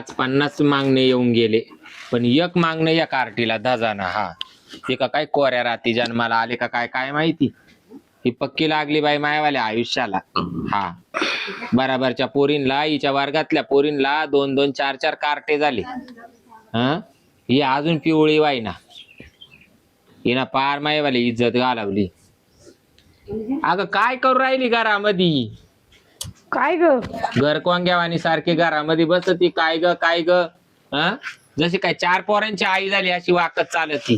50 मागणे येऊन गेले, पण एक मागणं या कार्टीला धजाना. हा ते का काय कोऱ्या राती जन्माला आले का काय काय माहिती. ही पक्की लागली बाई मायावाल्या आयुष्याला. हा बराबरच्या पोरींला, हिच्या वर्गातल्या पोरींला 2-2 4-4 कार्टे झाले. हा ही अजून पिवळी वाईना, हिना पार मायावाली इज्जत घालवली. अगं काय करू राहिली घरामध्ये? काय ग? घर कोंग्यावानी सारखे घरामध्ये बसती. काय ग काय ग? हा जशी काय 4 पोरांची आई झाली अशी वाकत चालती.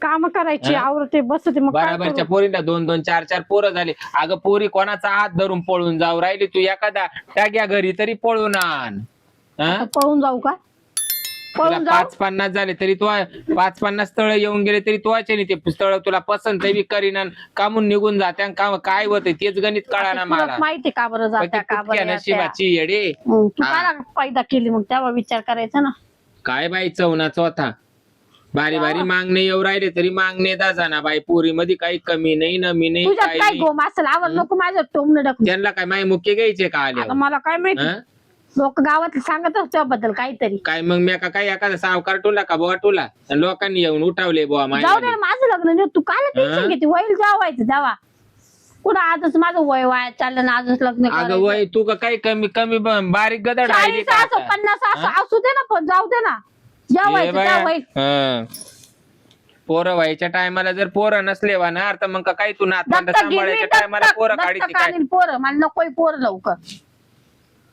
काम करायची, आवरते बसते, मग काय बराबरच्या करू? पोरींना 2-2 4-4 पोरं झाली. अगं पोरी कोणाचा हात धरून पळून जाऊ राहिली? तू एखादा टाक्या घरी तरी पळून आण. आता पळून जाऊ का? पळून जाऊ? 5-50 झाले तरी तो 5-50 स्थळ येऊन गेले तरी तो ते स्थळ तुला पसंत बी करीना, कामून निघून जात्या. काम काय होतंय तेच गणित कळाना तुला मला. माहिती का बरं जात्या का बरं येत्या? नशिबाची येडे. तू काय फायदा केली मग तेव्हा विचार करायचा ना. काय बाई चवनाचा होता. बारी बारी मागणे येऊ राहिले तरी मागणे दाजाना बाई. पोरी मध्ये काही कमी नाही नमी नाही तुझ्यात काही काय नाही. गोम असेल, आवर नको माझ्या टोमने टाकून. त्यांना काय माय मुख्य घ्यायचे का आले? आता मला काय माहिती, लोक गावात सांगत त्याबद्दल काहीतरी. काय मग मी काय एखादा सावकार टोला का बुवा टोला लोकांनी येऊन उठावले बुवा जाऊ दे माय. ना, माझं लग्न नाही. तू काय टेन्शन घेते? वय जावायचं जावा. कुठं आजच माझं वय वाया चाललं ना, आजच लग्न अगं करायचं. वय तू का काही कमी कमी बारीक गदड राहिली 40 का असो आता? 50 असो असू दे ना, पण जाऊ दे ना. ये जेवायचं बाया. जावय. पोरं व्हायच्या टायमाला जर पोरं नसले वाहणार तर मग काय तू नातवंड दत्तक सांभाळायच्या टायमाला पोरं काढीची काय? पोरं मला नकोय पोरं लवकर.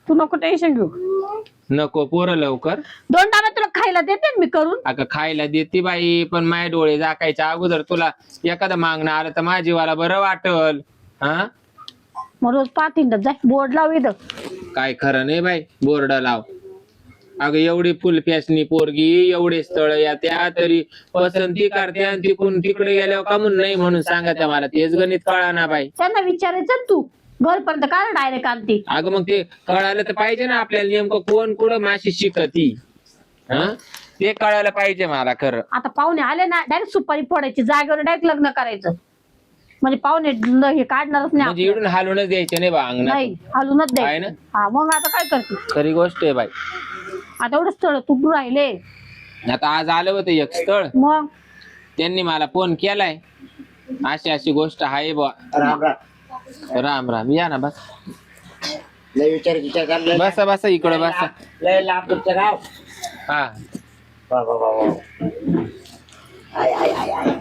तू नको टेन्शन घेऊ. नको पोरं लवकर. 2 डबे तुला खायला देते ना मी करून. अगं खायला देते बाई, पण माय डोळे झाकायच्या अगोदर तुला एखादं मागणं आलं तर माझीवाला बरं वाटल. हा मग रोज पाठींड जाय, बोर्ड लाव इथं. काय खरं नाही बाई, बोर्ड लाव. अगं एवढी फुल फॅशनी पोरगी, एवढे स्थळ या त्या तरी पसंती करते आणि तिकडून तिकडे गेल्यावर कामून नाही म्हणून सांगत मला. तेच गणित कळा ना बाई. त्यांना विचारायचं ना तू घरपर्यंत काय डायरेक्ट आणते. अगं मग ते कळालं तर पाहिजे ना आपल्याला नेमकं कोण कुठं माशी शिकती. ते कळायला पाहिजे मला खरं. आता पाहुणे आले ना, डायरेक्ट सुपारी फोडायची, जागेवर डायरेक्ट लग्न करायचं. म्हणजे पाहुणे हे काढणारच नाही म्हणजे आपल्याला. इकडून हालूनच द्यायचे नाही बा अंगणात. नाही हलूनच आहे ना? द्यायचं. हा मग आता काय करते? खरी गोष्ट आहे बाई. आता एवढं स्थळ तुटू राहिले. आता आज आलं होतं एक स्थळ, मग त्यांनी मला फोन केलाय, अशी अशी गोष्ट आहे बा. राम राम. राम राम. या ना बस. लय विचार करले. बसा बसा इकडं बसा. लय लांब तुमचं गाव. हा वा वा वा वा. I I I I.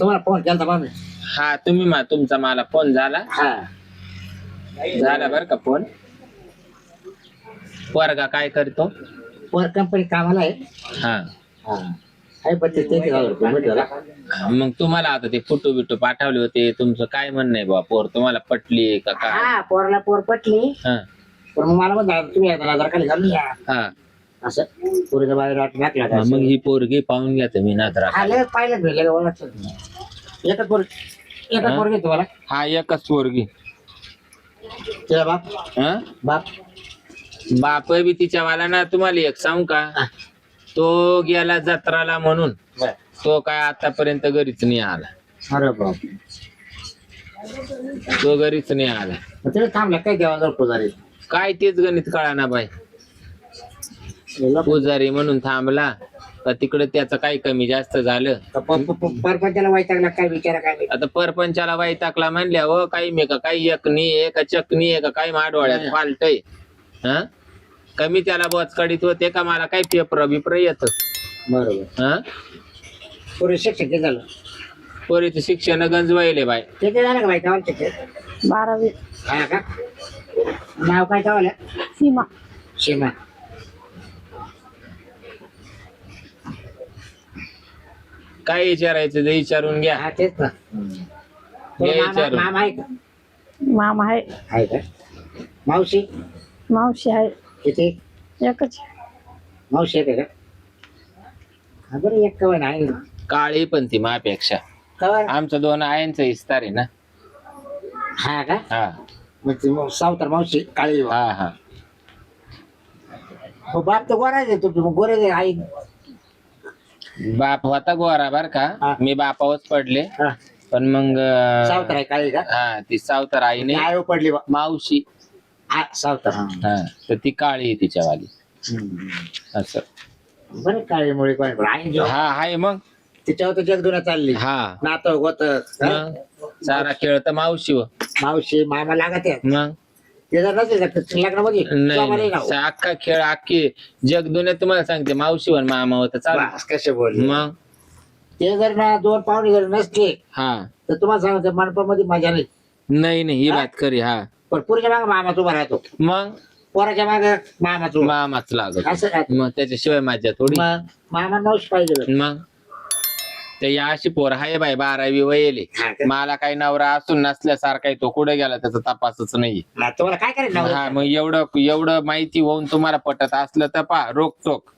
तुम्हाला फोन केलता बा मी. हा तुम्ही तुमचा मला फोन झाला. हा झाला बर का फोन. पोरगा काय करतो? वर कंपनी कामाला आहे. हा हा आहे पण ते 33,000 रुपये भेटला. मग तुम्हाला आता ते फोटो बिटो पाठवले होते, तुमचं काय म्हणणं आहे बा? पोर तुम्हाला पटली का काय? हा पोरला पोर पटली, हा पण मग मला म्हणता तुम्ही एकदा नजर खाली घालून या हा. असं पोरीच्या बाहेर वाट टाकला हा, मग ही पोरगी पाहून घ्या तुम्ही नात्रा. हा लय पाहिलं भेटले का ओळख एकच पोर घेतो मला. हा एकच पोरगी. तिला बाप हा बाप बाप बी तिच्या वाला ना. तुम्हाला एक सांगू का, तो गेला जत्राला म्हणून बर. तो काय आतापर्यंत घरीच नाही आला. अरे बाप. तो घरीच नाही आला. मग तिला थांबला काय देवाजवळ पुजारी. काय तेच गणित कळा ना बाई. पुजारी म्हणून थांबला का तिकडे त्याचं काही कमी जास्त झालं. परपंचाला वैतागला काय विचारा काय. आता परपंचाला बाई टाकला म्हणल्या हो काही मी का काही एकनी आहे का चकनी आहे का काही माडवाळ्यात फाल्टय. हा कमी त्याला बोचकडीत होते का मला काही पेपर बिपर येत. बरोबर. हा पुरे शिक्षक किती झालं. पोरीचं शिक्षण गंज व्हायले बाई. किती झालं का बाई तेव्हा शिक्षक. 12वी. हा का नाव काय तेव्हा. सीमा. सीमा. काय विचारायचं ते विचारून घ्या. हा तेच ना. हे विचारू. मामा आहे का. मामा आहे. आहे का. मावशी मावशी आहे. किती. एकच. मावशी आहे का. हा बरं एक कवन आहे. काळी पण ती मापेक्षा. कवन. आमचं 2 आयांचं इस्तार आहे ना. हा का. हा मग सावतर मावशी काळी. हा हा. हो बाप तर गोरायचे तुम्ही मग गोरे आई. बाप होता गोरा बर हा. का. मी बापावच पडले. हा पण मग सावतर आहे काळी का. हा ती सावतर आई नाही आई पडली बा. मावशी. सावतर हा तर ती काळी आहे तिच्यावाली असं. बरं काय मुळे कोण हा आहे मग. तिच्यावर तर जगदुना चालली हा नातं होत मग सारा खेळ तर मावशी व मावशी मामा लागत आहे मग ते जर नसेल लग्नामध्ये नाही अख्खा खेळ अख्खी जगदुन्या तुम्हाला सांगते मावशी वन मामा होता चालू. कसे बोल मग ते जर ना 2 पाहुणे जर नसते हा तर तुम्हाला सांगतो मंडपामध्ये मजा नाही. नाही ही बात खरी. हा पण पुरीच्या मागे मामा उभा राहतो मग पोराच्या मागे मामा तू मामाच लागत असं राहतं. मग त्याच्याशिवाय माझ्या थोडी. मग मामा मावशी पाहिजे मग ते या अशी पोर हाय बाय 12वी वयले. हा का? मला काही नवरा असून नसल्यासारखा तो कुठे गेला त्याचा तपासच नाही. तुम्हाला काय करायचं हा नवरा? मग एवढं माहिती होऊन तुम्हाला पटत असलं तर पा रोकटोक.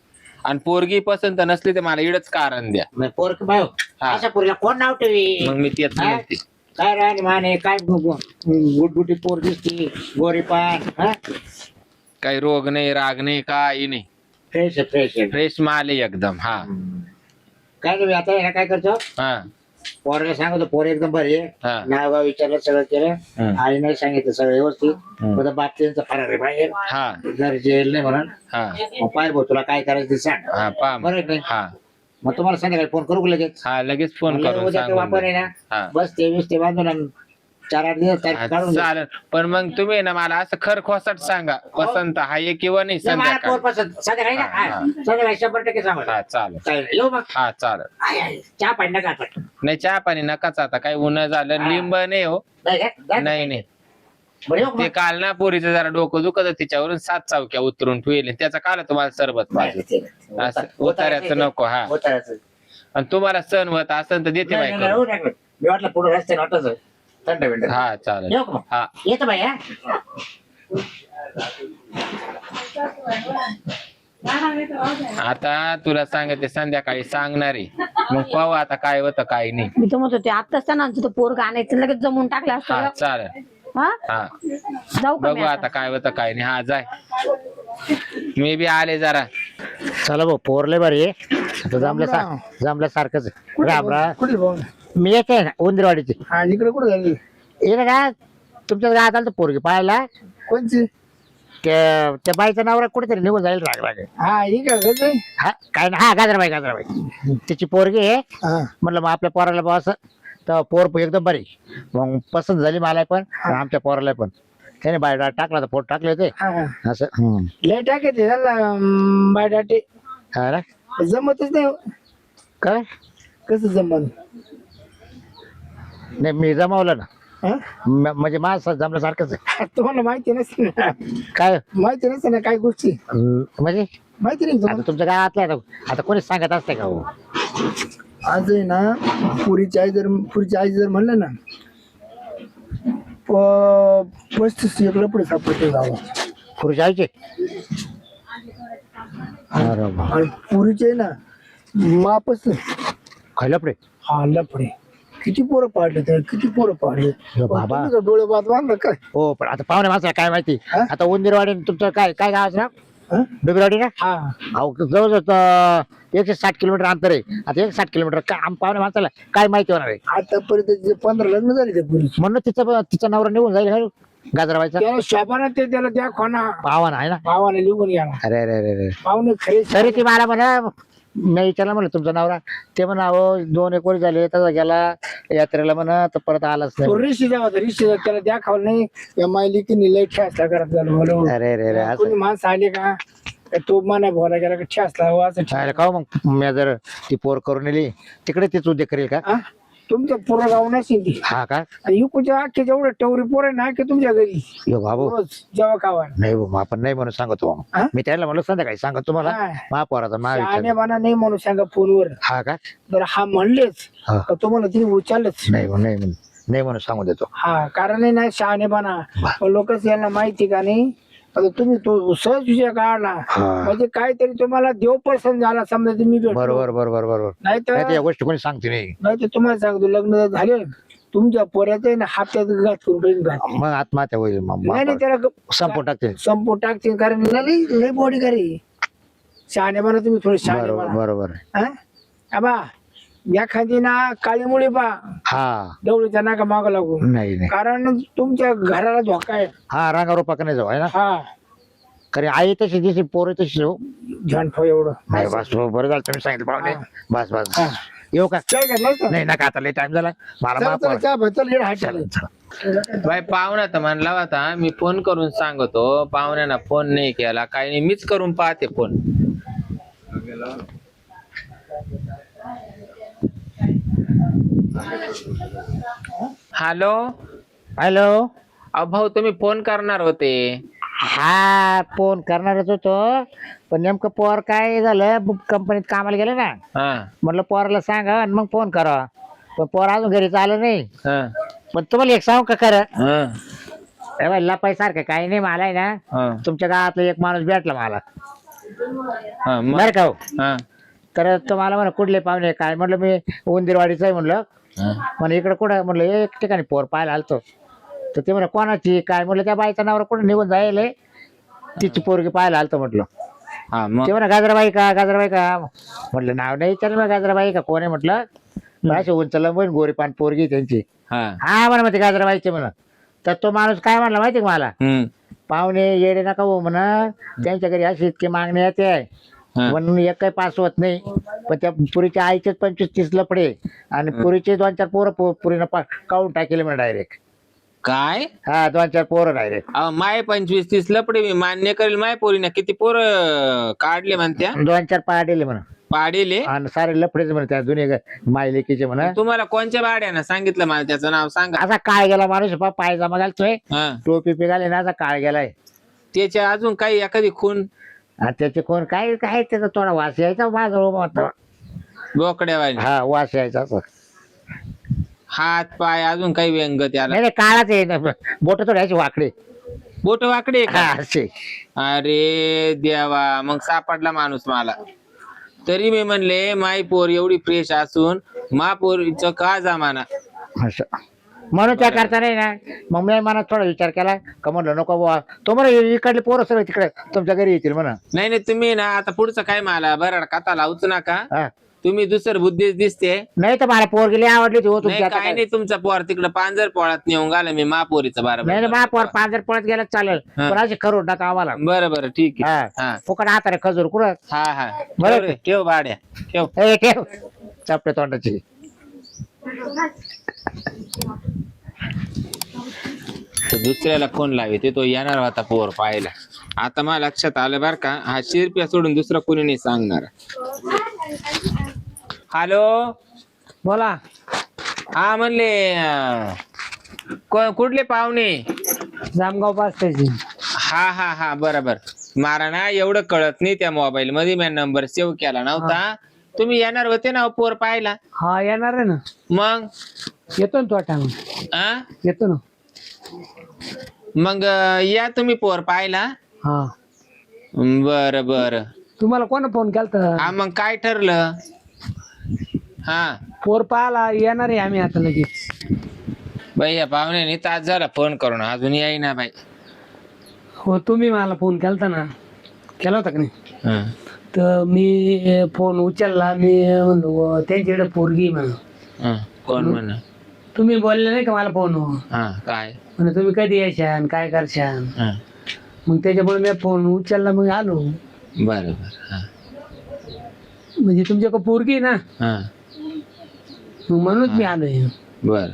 आणि पोरगी पसंत नसली तर मला इडच कारण द्या. मग पोर भाऊ हा. अशा पोरीला कोण नाव ठेवी मग मी तेच हा? म्हणते. काय राणी माने काय गुटगुटी पोर दिसती गोरी पान काही रोग नाही राग नाही काही नाही. फ्रेश आहे फ्रेश आहे फ्रेश माल आहे एकदम. हा काय नाही आता ह्याला काय करतो हा पोराला सांगतो पोर एकदम बरी आहे हा नाव गाव विचारलं सगळं केलं हम्म. आई नाही सांगितलं सगळं व्यवस्थित हम्म. माझा बाप त्यांचा फरार आहे बाहेर हा घर जेल नाही म्हणून हा मग पाय भाऊ तुला काय करायचं ते सांग हा पा बरं आहे की नाही? हा मग तुम्हाला संध्याकाळी फोन करू का लगेच हा लगेच फोन म्हणलं करून उद्या ते सांगून वापर आहे द्या. ना हा बस ते बांधून आणि 4-8 दिवस तारीख काढून घे. चालेल पण मग तुम्ही ना मला असं खरखोसट सांगा पसंत आहे किंवा नाही नाही, मला पोर संध्याकाळी. पसंत संध्याकाळी ना हा, हा. संध्याकाळी 100% सांगा हा चालेल. चालेल येऊ मग हा चालेल. चहा पाणी नका आपण नाही चहा पाणी नकाच आता काही उन्हा झालं हा. लिंब नाही हो. नाही का? जा. नाही नाही बरं येऊ ते मग. काल ना पोरीचं जरा डोकं दुखत तिच्यावरून 7 चावक्या उतरून ठेवले त्याचा काल तुम्हाला सरबत नाही, पाहिजे. ते नाही. असं उतार्याचं नको. हा उतार्याचं. आणि तुम्हाला सण होत असेल तर देते नाही, बाई नाही, नाही, करून. होऊ नका. मी वाटलं पुढे रस्त्याने वाटत थंड बिंड हा चालेल. येऊ का मग? हा येतो बाई हा आता तुला सांगते संध्याकाळी सांगणारे मग पाहू आता काय होतं काय नाही. मी तर म्हणत होते आत्ताच त्यांना तुझं पोरग आणायचं लगेच जमून टाकलं हा असतं चालेल. हा हा जाऊ का मी बघू आता काय होतं काय नाही. हा जाय मी बी आले जरा. चला भाऊ पोरले बरी आहे आता जमल्यासारखंच आहे. राम राम कुठे भाऊ मी येते ना उंदरवाडीची हा इकडे कुठे झाली येणं का तुमच्या गावात आलं तर पोरगी पाहायला कोणची त्या बाईचं नाव कुठेतरी निघून जाईल राग राग हा ही का गजय हा काय ना हा गाजराबाई तिची पोरगी आहे हा म्हटलं मग आपल्या पोराला बस तर पोर एकदम बरी मग पसंत झाली मला पण आणि आमच्या पोराला पण त्याने बायोडा टाकला तर पोट टाकले होते हा असं लय टाकायचे झाला बायडाटे हा ना जमतच नाही काय कसं जमत नाही मी जमावलं ना हा? म्हणजे माझं जमल्यासारखंच आहे तुम्हाला माहिती नसते ना काय माहिती नसते ना काही गोष्टी म्हणजे माहिती नाही आता तुम्हाला तुमच्या गावातल्या आता कोणी सांगत असते का हो आज आहे ना पुरीची आई जर म्हणलं ना 35 एकला पुढे सापडते गावात पुरुष आईचे अरे बा. आणि पुरीचे आहे ना मापच खायला पुढे हा लपडे किती पोरं पाडले तर किती पोरं पाडले हे बाबा. तुम्ही तर डोळे बात बांधलं काय हो पण आता पाहुणे माणसाला काय माहिती हा? आता उंदीरवाडी तुमचं काय काय गावाचं नाव हा? डुबीरवाडी ना हा अहो जवळजवळ 160 किलोमीटर अंतर आहे आता 160 किलोमीटर काय पाहुणे माणसाला काय माहिती होणार आहे आतापर्यंत जे 15 लग्न झाले त्या पुरीची म्हणून तिचा नवरा निघून जाईल का गाजराबाईचा त्याला शोभाना ते त्याला द्या खोना पावन आहे ना भावाने लिहून गेला अरे अरे अरे अरे पाहुणे खरे तरी ती मला म्हणा मी विचारलं म्हणलं तुमचा नवरा ते म्हणा अहो 2 एक वर्ष झाले तसा गेला यात्रेला म्हणा तर परत आलाच तो नाही ऋषी जावा ऋषी त्याला द्या खावलं नाही या मायली की निलय ठेसला करत झालं मला अरे अरे अरे कोणी असं माणसं आले का तो मना भोला गेला का ठेसला हो असं चालेल का हो मग मी जर ती पोर करून नेली तिकडे तीच उद्योग करेल का हा? तुमचं पुरं गाव नसेल ती हा का आणि इकडच्या अख्खे जेवढे टवरी पोर आहे ना की तुमच्या घरी यो बाबू रोज जेव्हा खावा नाही भाऊ आपण नाही म्हणून सांगतो हा? मी त्याला म्हणलं संध्याकाळी सांगत तुम्हाला हा. महापौराचा आणि महाविचार म्हणा नाही म्हणून सांगा फोनवर हा का तर हा म्हणलेच हा. तर तुम्हाला तिने उचालच नाही म्हणून सांगून देतो हा कारण आहे ना शहाणेपणा लोकच यांना माहिती का नाही आता तुम्ही तो सहज विषय काढला हा. म्हणजे काहीतरी तुम्हाला देव पसंत झाला समजा तुम्ही भेटलो. बरोबर बरोबर बरोबर नाही नाही तर तर या गोष्टी कोणी सांगते नाही तुम्हाला सांगतो लग्न झाले तुमच्या पोऱ्याचं आहे ना हप्त्यात घात करून टाकीन घात. मग आत्महत्या होईल नाही नाही त्याला संपून टाकते संपू टाकतील कारण लय- लय बॉडी करी शहाणेपणा तुम्ही थोडे बरोबर शहाणेपणा बरोबर हा आबा एखादी ना काळी मुळी पा हा देवळीच्या नाका माग लागू नाही नाही कारण तुमच्या घराला धोका आहे. हा रांगारोपा का नाही जाऊ आहे ना हा खरे आई तशी दिसली पोरं तशी हो. झंड एवढं नाही बस हो, बरं झालं तुम्ही सांगितलं पाहुणे बस बस हा. येऊ का काय करणार नाही नका आता लय टाइम झाला मला चला माफ चला करा. चहा भर, चल इकडे हात चला, चला. चला. बाई पाहुणा तर म्हणला होता मी फोन करून सांगतो, पाहुण्यानं फोन नाही केला काही नाही, मीच करून पाहते फोन. हॅलो हॅलो अहो भाऊ तुम्ही फोन करणार होते. हा फोन करणारच होतो पण नेमकं पोर काय झालं कंपनीत कामाला गेलं ना हा म्हटलं पोराला सांगा आणि मग फोन करा पण पोर अजून घरी आलं नाही हा पण तुम्हाला एक सांगू का खरं हा लपाई सारखं काही नाही मला आहे ना हा तुमच्या गावातला एक माणूस भेटला मला हा मग बरं का हो? हा तर तो मला म्हणा कुठले पाहुणे काय म्हटलं मी उंदीरवाडीचं आहे म्हणलं हा. म्हणे इकडे कुठं म्हटलं एक ठिकाणी पोर पाहायला आलतो तर ते म्हणा कोणाची काय म्हटलं त्या बाईचा नावर कुठं निघून जायले तिची पोरगी पाहायला आलतो म्हटलं हा मग ते म्हणा गाजराबाई का म्हटलं नाव नाही विचारलं मग गाजराबाई का कोण आहे म्हटलं असे उंचला पण गोरी पान पोरगी त्यांची हा हा म्हणा मग ते गाजराबाईचे म्हणा तर तो माणूस काय म्हणला माहिती का मला पाहुणे येडे नका हो म्हणा त्यांच्या घरी अशी इतकी मागणी येते हा. म्हणून एक काही पास होत नाही पण त्या पुरीच्या आईचे 25-30 लपडे आणि पुरीचे 2-4 पोरं पुरीनं काढून टाकेले म्हणा डायरेक्ट काय हा 2-4 पोरं डायरेक्ट अहो माय 25-30 लपडे मी मान्य करेल, माय पोरीना किती पोरं काढले म्हणत्या 2-4 पाडेले म्हणा पाडेले. आणि सारे लफडेच म्हणा त्या जुने मायलेकीचे म्हणा तुम्हाला कोणच्या भाड्यानं सांगितलं मला त्याचं नाव सांगा. असा काळ गेला माणूस पायजामा घालतोय हा टोपी पिघाले ना असा काळ गेलाय त्याच्या अजून काही एखादी खून आणि त्याचे कोण काय काय त्याचा थोडा वास यायचा माझा होता बोकड्यावाली हा वास यायचा असं हात पाय अजून काही व्यंग त्याला नाही नाही, काळाच आहे बोट थोडे यायचे वाकडे बोट वाकडे हा असे अरे देवा मग सापडला माणूस मला. तरी मी म्हणले माई पोर एवढी फ्रेश असून मा पोरीचं का जमाना. असं म्हणून त्या करता नाही ना मग मी मनात थोडा विचार केला का म्हणलं नको बुवा तो म्हणा इकडले पोरं सगळे तिकडे तुमच्या घरी येतील म्हणा नाही नाही तुम्ही ना आता पुढचं काय मला बरं कथा लावूच नका, हा तुम्ही दुसरं बुद्धीच दिसते. नाही तर मला पोर गेली आवडली होती हो नाही तुमची आता काय काय. नाही तुमचा पोर तिकडं पांजर पोळात नेऊन गेला मी महापोरीचं नाही नाही बरोबर. मा पोर 5,000 पळत गेला चालेल हा. पण अशी करू नका आम्हाला बरं बरं ठीक आहे. हा हा फुकट हाताने खजूर कुठं हा हा बरं. ठेव रे, ठेव भाड्या ठेव. ए ठेव चपटे तोंडाची तर दुसऱ्याला फोन लावे तो येणार होता पोर पाहायला. आता मला लक्षात आलं बर का, हा शिरप्या सोडून दुसरा कोणी नाही सांगणार. हॅलो बोला हा म्हणले कुठले पाहुणे. जामगाव पास त्याची हा हा हा बरोबर. मला ना एवढं कळत नाही त्या मोबाईल मध्ये, मी नंबर सेव्ह केला नव्हता. तुम्ही येणार होते ना पोर पाहायला. हा येणार आहे ना, मग येतो ना तो टाइम आ? येतो ना. मग या तुम्ही पोर पाहायला. हा बर बर. तुम्हाला कोण फोन केलता? हा मग काय ठरलं. हा पोर पाहायला येणार आहे आम्ही आता लगेच. बाई या पाहुण्याने तास झाला फोन करून अजून येईना बाई. हो तुम्ही मला फोन केलता ना, केला होता का नाही? हा. तर मी फोन उचलला, मी म्हणलो त्यांच्याकडे पोरगी आहे म्हणून. हा. कोण म्हण. तुम्ही बोलले नाही का मला फोन हा काय म्हणे तुम्ही कधी यायशान काय करशान. हा मग त्याच्यामुळे मी फोन उचलला, मग आलो. बर बर. हा म्हणजे तुमच्याकडे पोरगी आहे ना, हा मग म्हणूनच मी आलोय. बर.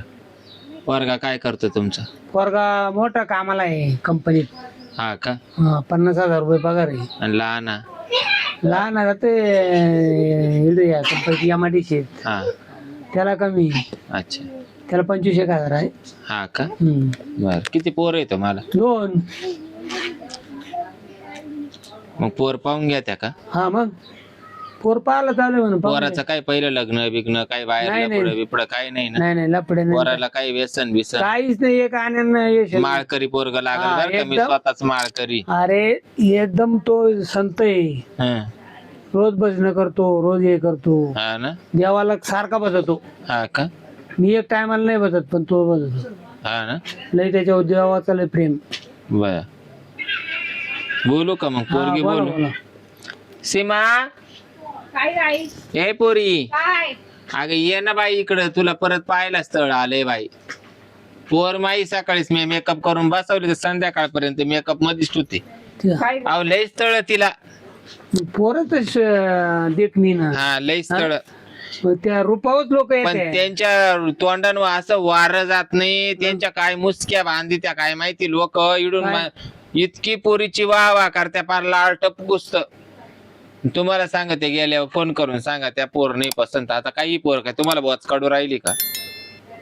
पोरगा काय करतो तुमचा. पोरगा मोठा कामाला आहे कंपनीत. हा का. 50,000 रुपये पगार आहे. आणि लहाना. लहान जाते या कंपनीत MIDC हा त्याला कमी, अच्छा. त्याला 25,000 आहे. हा का. बर. किती पोर येतो मला. 2. मग पोर पाहून घ्या त्या का. हा मग पोर पाहायला चालू म्हणून. पोराचं काय पहिलं लग्न बिग्न काय बाहेर नाही, नाही. लपड बिपड काय नाही ना. नाही नाही लपडे नाही, पोराला काही व्यसन बिसन. काहीच नाही. एक आनंद माळकरी पोरग लागल हा, बर का, मी एकदम. स्वतःच माळकरी. अरे एकदम तो संत आहे. हा. रोज भजन करतो, रोज हे करतो, हा ना. देवाला सारखा बसतो. हा का. मी एक टायमाला नाही बसत पण तो बसतो. हा ना. लय त्याच्यावर देवाचा लय प्रेम. बर. बोलू का मग. पोरगी बोला, बोलू. बोला. सीमा काय हे पोरी काय अगं ये ना बाई इकडं, तुला परत पाहायला स्थळ आलंय बाई. पोर माई सकाळीच मी मेकअप करून बसवली तर संध्याकाळपर्यंत मेकअप मध्येच होते. काय अहो लय स्थळ तिला. पोरच देखणी ना हा लय स्थळ. मग त्या रूपावच लोक पण येते. त्यांच्या तोंडानं असं वार जात नाही, त्यांच्या काय मुसक्या बांधी त्या काय माहिती लोक इडून इतकी पोरीची वाह करत्या पार लाळ टप गुसत. तुम्हाला सांगते गेल्यावर फोन करून सांगा त्या पोर नाही पसंत. आता काही पोर काय तुम्हाला बोच काढू राहिली का?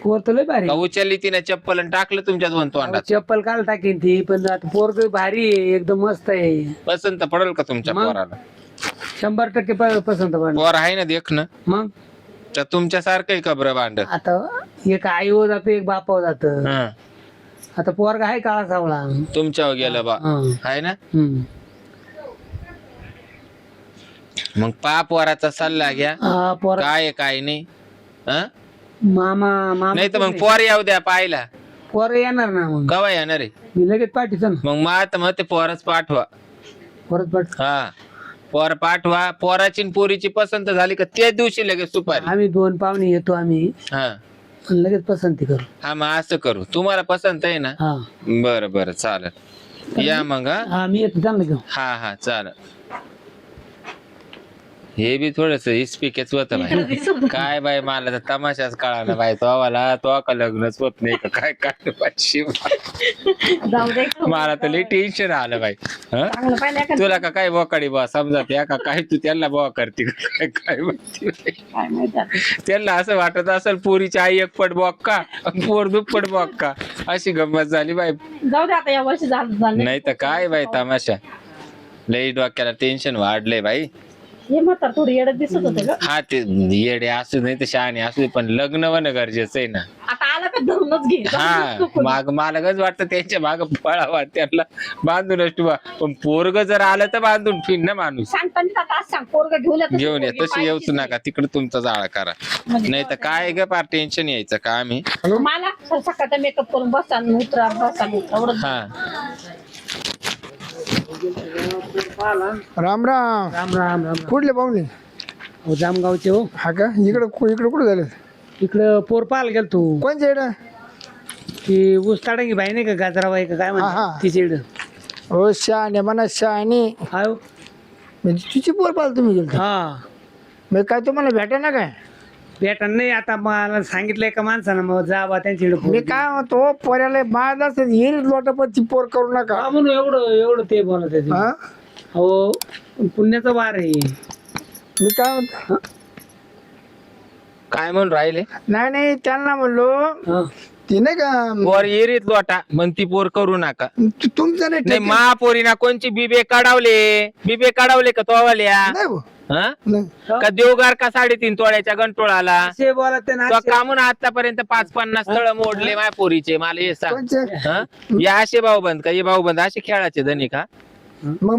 पोर तर लय भारी. का उचलली तिने चप्पल आणि टाकलं तुमच्या दोन तोंडात? चप्पल काल टाकेन ती, पण आता पोरग भारी आहे, एकदम मस्त आहे. पसंत पडेल का तुमच्या मग? पोराला? 100% पसंत पडणार. पोर आहे ना देख ना मग तुमच्या सारखं कब्र भांड. आता एक आईवर जातो, एक बापावर जात. आता पोरगा आहे काळा सावळा. तुमच्यावर गेलं बा हा. आहे ना. हम्म. मग पा पोराचा सल्ला घ्या, हा, पोर काय आहे, काय नाही. हं? मामा नाही तर मग पोर येऊ द्या पाहायला. पोर येणार ना, मग कवा येणार आहे? मी लगेच पाठीचं ना. मग मग मग ते पोरच पाठवा. परत पाठ. हा पोर पाठवा. पोराची आणि पोरीची पसंत झाली का त्याच दिवशी लगेच सुपारी. आम्ही 2 पाहुणे येतो आम्ही, हा पण लगेच पसंती करू. हा मग असं करू. तुम्हाला पसंत आहे ना? हा बरं बरं चालेल. या मग. हा हा, मी येतो त्यांना घेऊ. हा हा चालेल. हे बी थोडस इस्पिकेच होत बाई. काय बाई मला तर तमाशाच कळाला बाई. तो आम्हाला तो का लग्नच होत नाही का काय काय पाचशे. जाऊ दे. मला तर लई टेन्शन आलं बाई. हं? चांगलं पाहिलं का? तुला का काय बोकाडी बा समजा त्या का काय तू त्यांना बोवा करते का काय काय माहिती बाई. काय माहिती आता. त्यांना असं वाटत असेल पोरीची आई एक पट बोक्का आणि पोर दुप्पट बोक्का. अशी गंमत झाली बाई. जाऊ दे आता, या वर्षी झालं. नाही तर काय बाई तमाशा. लई डोक्याला टेन्शन वाढलंय बाई. हे म्हातार थोडी येडत दिसत होते ग. हा ते येडे असू नाही तर शहाणे असू पण लग्न होणं गरजेचं आहे ना. आता आला का धरूनच घे. हा माग मला गच वाटतं त्यांच्या माग पळावा, त्यांना बांधूनच ठेवा. पण पोरग जर आलं तर बांधून फिर ना माणूस. सांगताना आता आज सांग, पोरग घेऊन ये. तशी येऊच नका तिकडे तुमचा जाळा करा. नाही तर काय ग फार टेन्शन यायचं का आम्ही. मला सकाळचा मेकअप करून बसा उतरा बसा एवढं. हा राम राम राम राम राम राम. कुठले पाहुणे? हो, जामगावचे हो. हा का? इकडं इकडं कुठं झालं? इकडं पोर पाहायला गेल तू. कोणच्या इकडं? ती ऊस ताडंगी बाई नाही का, गाजराबाई का काय हा, हा. म्हणतात तिच्या इकडं. हो शहाणे म्हणा शहाणे. हाय हो. म्हणजे तुझी पोर पाहिलं तुम्ही गेलं? हा मग काय तुम्हाला भेटा ना काय? भेटा नाही. आता मला सांगितलंय का माणसानं, मग जा बा त्यांच्या इकडं मी पोर. काय म्हणतो पोऱ्याला माझ असं येईल लोटापती पोर करू नका. हा म्हणून एवढं ते बोलत आहे ते. हा हो पुण्याचा वार आहे. मी काय म्हणतो काय म्हणून राहिले? नाही नाही त्यांना म्हणलो हा. ती नाही का पोर येरीत लोटा मग ती पोर करू नका. तुमचं नाही नाही ठेके- महापोरीना कोणची बिबे काढावले का तो वाल्या? नाही भाऊ, हं? नाही. का देवगार का 3.5 तोळ्याच्या गंटोळाला? असे बोलत आहे ना, तो असे. कामून आतापर्यंत 5-50 स्थळ मोडले माय पोरीचे. मला हे सांग. कोणचे? हं? या असे भाऊबंद का? हे भाऊबंद असे खेळाचे धनी का? मग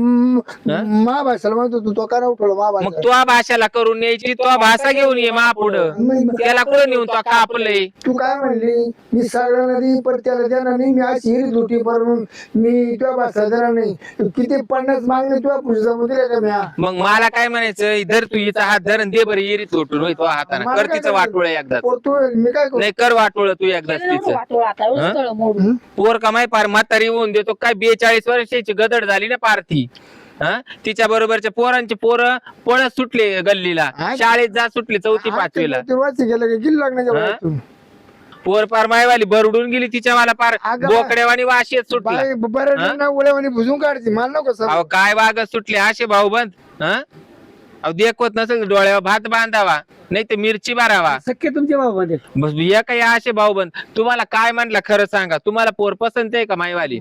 महाभाषाला म्हणतो तू तो का उठवलं मग महाभाषा? तो भाषाला करून यायची, तो भाषा घेऊन ये महापुढं. त्याला कुठं नेऊन तो कापलंय? तू काय म्हणली मी सगळ्यांना देईन पण त्याला देणार नाही. मी अशी हिरीत होती म्हणून मी तुझ्या भाषा देणार नाही. किती 50 मागणे तुझ्या पुढे दिले का म्या? मग मला काय म्हणायचं, धर तू हिचा हात धरण दे बरं येरीत लोटून होय तो हाताने. मला कर काय तिचं वाटोळ एकदा. तू मी काय करू? नाही कर वाटोळ तू एकदाच तिचं. वाटोळ आता स्थळ मोडून. पोर कमाई पार म्हातारी होऊन देतो काय. 42 वर्षाची गदड झाली ना पार्थी. तिच्या बरोबरच्या पोरांचे पोरं पळत सुटले गल्लीला. हा. शाळेत जा सुटली 4थी-5वीला. ते वर्षी गेलं का गेली लग्नाच्या हा? वयातून. पोर पार मायवाली बरडून गेली तिच्या मला पार अगं, बोकड्यावानी वाश येत सुटला. बाई बरं हा? ना उड्यावानी भुजून काढते मला नको सांगू. अहो काय वागत सुटले असे भाऊबंद. अहो देखवत नसेल तर डोळ्यावर भात बांधावा नाही तर मिरची मारावा. सख्खे तुमचे बाबा मध्ये. बस या काही असे भाऊबंद. तुम्हाला काय म्हणला खरं सांगा, तुम्हाला पोर पसंत आहे का मायवाली?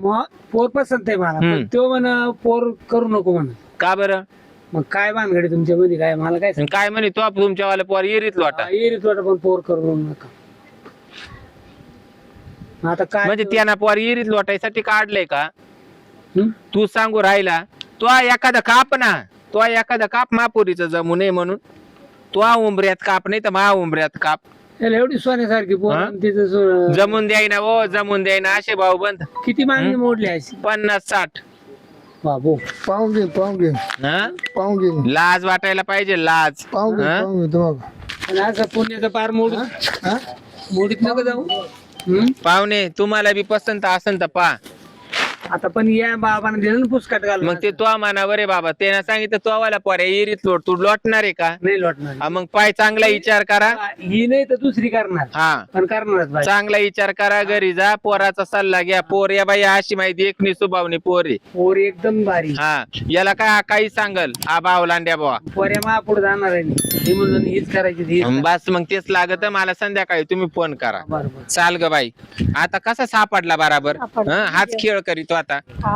पोर पसंत आहे मला, हम्म. पण तो म्हण पोर करू नको म्हण. का बरं? मग काय भानगडी तुमच्या मध्ये, काय मला काय आणि काय म्हणे तो तुमच्यावाला पोर येरीत लोटा? येरीत वाटत, पण पोर करू नका. आता काय म्हणजे त्यांना पोर येरीत लोटायसाठी काढलंय का? हम्म? तू सांगू राहिला तो एखादा काप ना. तो एखादा काप महापुरीचं जमू नये म्हणून. तो उंबऱ्यात काप नाही तर महा उंबऱ्यात काप. याला एवढी सोन्यासारखी पोर हा? आणि तिचं जमून द्यायना ओ जमून द्यायना असे भाऊबंद. किती मागणी मोडली अशी 50-60. बाबू. पाहून घे हं? पाहून घे लाज वाटायला पाहिजे लाज. पाहून घे हा? पाहून घे तुम्हाला आणि असं पुण्याचं पार मोडीत नको जाऊ. पाहुणे तुम्हाला बी पसंत असन तर पा. आता पण या बाबाने दिलं ना पुस्तकात घालून. मग ते तो मानावर आहे बाबा. त्यानं सांगितलं तो वाला पोऱ्या इरीत लोट, तू लोटणार आहे का? नाही लोटणार. हा, मग पाय चांगला विचार करा. ही नाही तर दुसरी करणार. हा, पण करणारच बाई. चांगला विचार करा, घरी जा, पोराचा सल्ला घ्या. पोर या बाई अशी माहिती एकनी सुभावनी पोर आहे. पोर एकदम भारी. हा, याला काय काही सांगल हा बावलांड्या बुवा. पोऱ्या महापुढे जाणार आहे ही म्हणून हीच करायची हीच. बस मग तेच लागत. मला संध्याकाळी तुम्ही फोन करा. बरोबर. चाल ग बाई. आता कसा सापडला बराबर? सापडला. हाच खेळ करीतो आता. हा